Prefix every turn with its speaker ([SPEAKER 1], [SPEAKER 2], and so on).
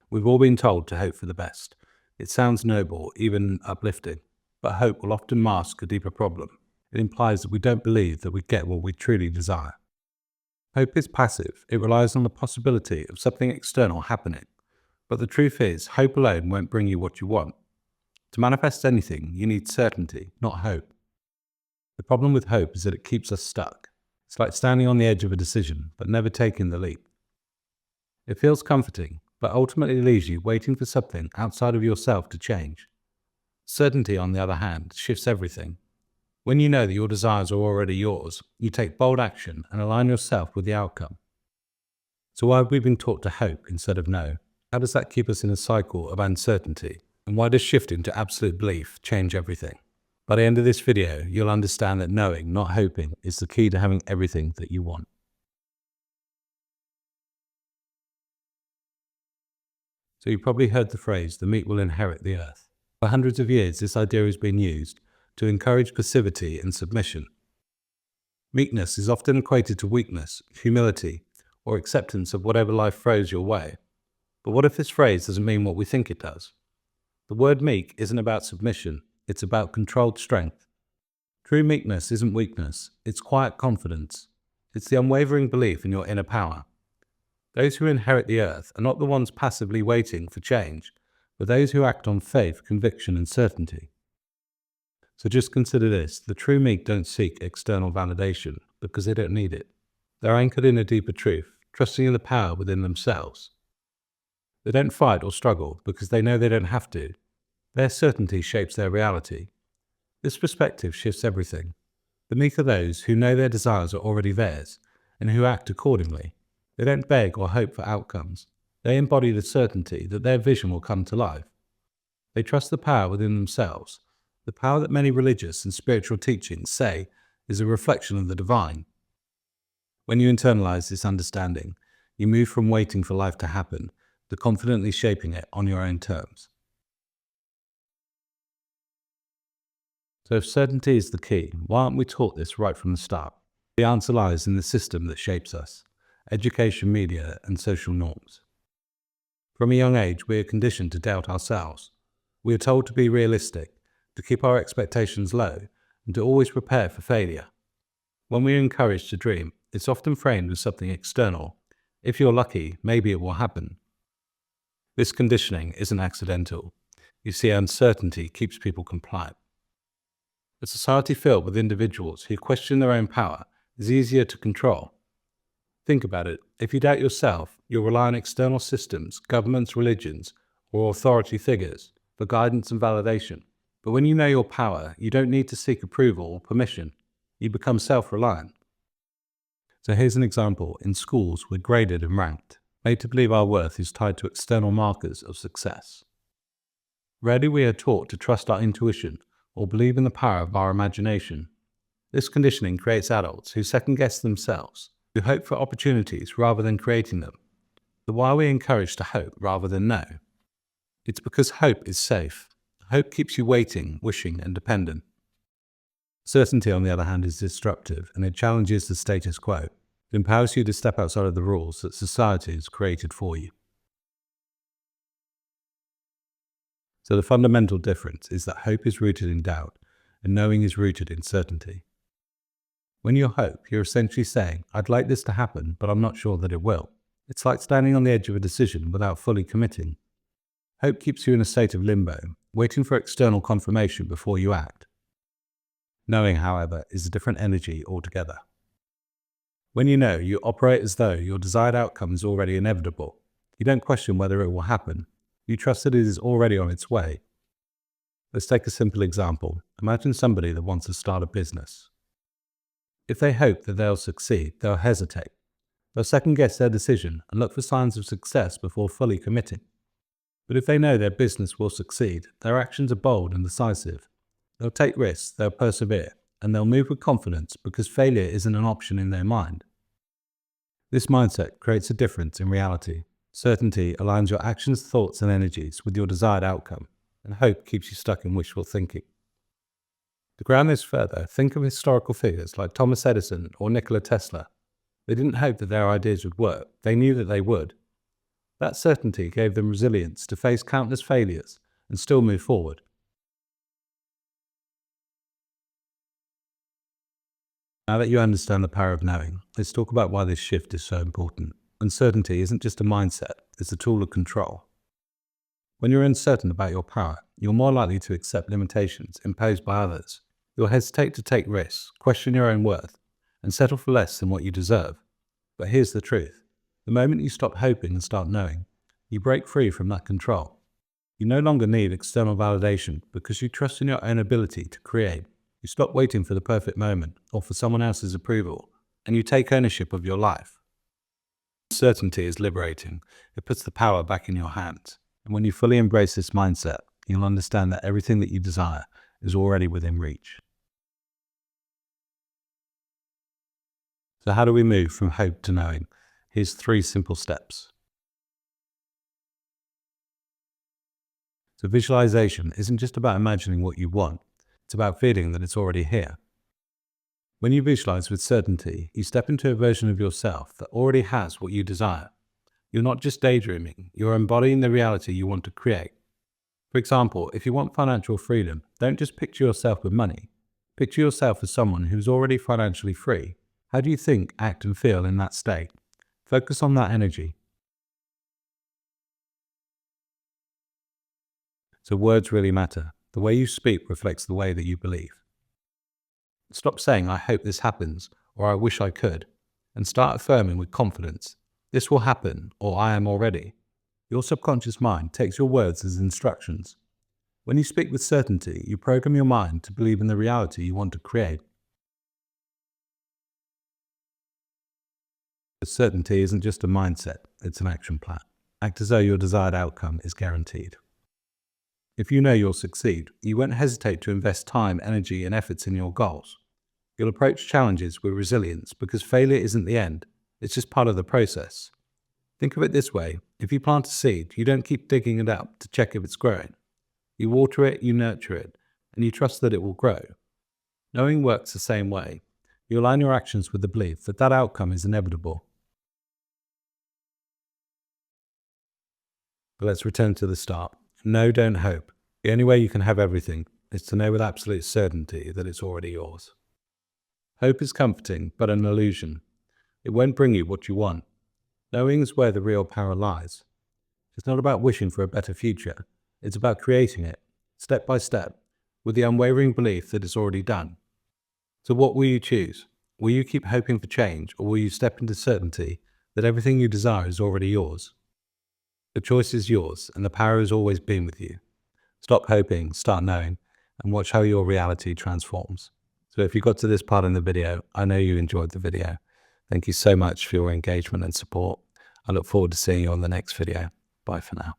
[SPEAKER 1] We've all been told to hope for the best. It sounds noble, even uplifting, but hope will often mask a deeper problem. It implies that we don't believe that we get what we truly desire. Hope is passive. It relies on the possibility of something external happening. But the truth is, hope alone won't bring you what you want. To manifest anything, you need certainty, not hope. The problem with hope is that it keeps us stuck. It's like standing on the edge of a decision, but never taking the leap. It feels comforting, but ultimately leaves you waiting for something outside of yourself to change. Certainty, on the other hand, shifts everything. When you know that your desires are already yours, you take bold action and align yourself with the outcome. So why have we been taught to hope instead of know? How does that keep us in a cycle of uncertainty? And why does shifting to absolute belief change everything? By the end of this video, you'll understand that knowing, not hoping, is the key to having everything that you want. So you've probably heard the phrase, the meek will inherit the earth. For hundreds of years, this idea has been used to encourage passivity and submission. Meekness is often equated to weakness, humility, or acceptance of whatever life throws your way. But what if this phrase doesn't mean what we think it does? The word meek isn't about submission, it's about controlled strength. True meekness isn't weakness, it's quiet confidence. It's the unwavering belief in your inner power. Those who inherit the earth are not the ones passively waiting for change, but those who act on faith, conviction, and certainty. So just consider this, the true meek don't seek external validation because they don't need it. They're anchored in a deeper truth, trusting in the power within themselves. They don't fight or struggle because they know they don't have to. Their certainty shapes their reality. This perspective shifts everything. The meek are those who know their desires are already theirs and who act accordingly. They don't beg or hope for outcomes. They embody the certainty that their vision will come to life. They trust the power within themselves, the power that many religious and spiritual teachings say is a reflection of the divine. When you internalize this understanding, you move from waiting for life to happen to confidently shaping it on your own terms. So if certainty is the key, why aren't we taught this right from the start? The answer lies in the system that shapes us: education, media, and social norms. From a young age, we are conditioned to doubt ourselves. We are told to be realistic, to keep our expectations low, and to always prepare for failure. When we are encouraged to dream, it's often framed as something external. If you're lucky, maybe it will happen. This conditioning isn't accidental. You see, uncertainty keeps people compliant. A society filled with individuals who question their own power is easier to control. Think about it. If you doubt yourself, you'll rely on external systems, governments, religions, or authority figures for guidance and validation. But when you know your power, you don't need to seek approval or permission. You become self-reliant. So here's an example. In schools, we're graded and ranked, made to believe our worth is tied to external markers of success. Rarely we are taught to trust our intuition or believe in the power of our imagination. This conditioning creates adults who second-guess themselves, who hope for opportunities rather than creating them. So why are we encouraged to hope rather than know? It's because hope is safe. Hope keeps you waiting, wishing, and dependent. Certainty, on the other hand, is disruptive, and it challenges the status quo. It empowers you to step outside of the rules that society has created for you. So the fundamental difference is that hope is rooted in doubt, and knowing is rooted in certainty. When you hope, you're essentially saying, I'd like this to happen, but I'm not sure that it will. It's like standing on the edge of a decision without fully committing. Hope keeps you in a state of limbo, waiting for external confirmation before you act. Knowing, however, is a different energy altogether. When you know, you operate as though your desired outcome is already inevitable. You don't question whether it will happen. You trust that it is already on its way. Let's take a simple example. Imagine somebody that wants to start a business. If they hope that they'll succeed, they'll hesitate. They'll second-guess their decision and look for signs of success before fully committing. But if they know their business will succeed, their actions are bold and decisive. They'll take risks, they'll persevere, and they'll move with confidence because failure isn't an option in their mind. This mindset creates a difference in reality. Certainty aligns your actions, thoughts, and energies with your desired outcome, and hope keeps you stuck in wishful thinking. To ground this further, think of historical figures like Thomas Edison or Nikola Tesla. They didn't hope that their ideas would work, they knew that they would. That certainty gave them resilience to face countless failures and still move forward. Now that you understand the power of knowing, let's talk about why this shift is so important. Uncertainty isn't just a mindset, it's a tool of control. When you're uncertain about your power, you're more likely to accept limitations imposed by others. You'll hesitate to take risks, question your own worth, and settle for less than what you deserve. But here's the truth. The moment you stop hoping and start knowing, you break free from that control. You no longer need external validation because you trust in your own ability to create. You stop waiting for the perfect moment or for someone else's approval, and you take ownership of your life. Certainty is liberating. It puts the power back in your hands. And when you fully embrace this mindset, you'll understand that everything that you desire is already within reach. So how do we move from hope to knowing? Here's 3 simple steps. So visualization isn't just about imagining what you want, it's about feeling that it's already here. When you visualize with certainty, you step into a version of yourself that already has what you desire. You're not just daydreaming, you're embodying the reality you want to create. For example, if you want financial freedom, don't just picture yourself with money. Picture yourself as someone who's already financially free. How do you think, act, and feel in that state? Focus on that energy. So words really matter. The way you speak reflects the way that you believe. Stop saying, I hope this happens, or I wish I could, and start affirming with confidence, this will happen, or I am already. Your subconscious mind takes your words as instructions. When you speak with certainty, you program your mind to believe in the reality you want to create. But certainty isn't just a mindset, it's an action plan. Act as though your desired outcome is guaranteed. If you know you'll succeed, you won't hesitate to invest time, energy, and efforts in your goals. You'll approach challenges with resilience because failure isn't the end, it's just part of the process. Think of it this way, if you plant a seed, you don't keep digging it up to check if it's growing. You water it, you nurture it, and you trust that it will grow. Knowing works the same way. You align your actions with the belief that that outcome is inevitable. But let's return to the start. Know, don't hope. The only way you can have everything is to know with absolute certainty that it's already yours. Hope is comforting, but an illusion. It won't bring you what you want. Knowing is where the real power lies. It's not about wishing for a better future. It's about creating it, step by step, with the unwavering belief that it's already done. So what will you choose? Will you keep hoping for change, or will you step into certainty that everything you desire is already yours? The choice is yours, and the power has always been with you. Stop hoping, start knowing, and watch how your reality transforms. So if you got to this part in the video, I know you enjoyed the video. Thank you so much for your engagement and support. I look forward to seeing you on the next video. Bye for now.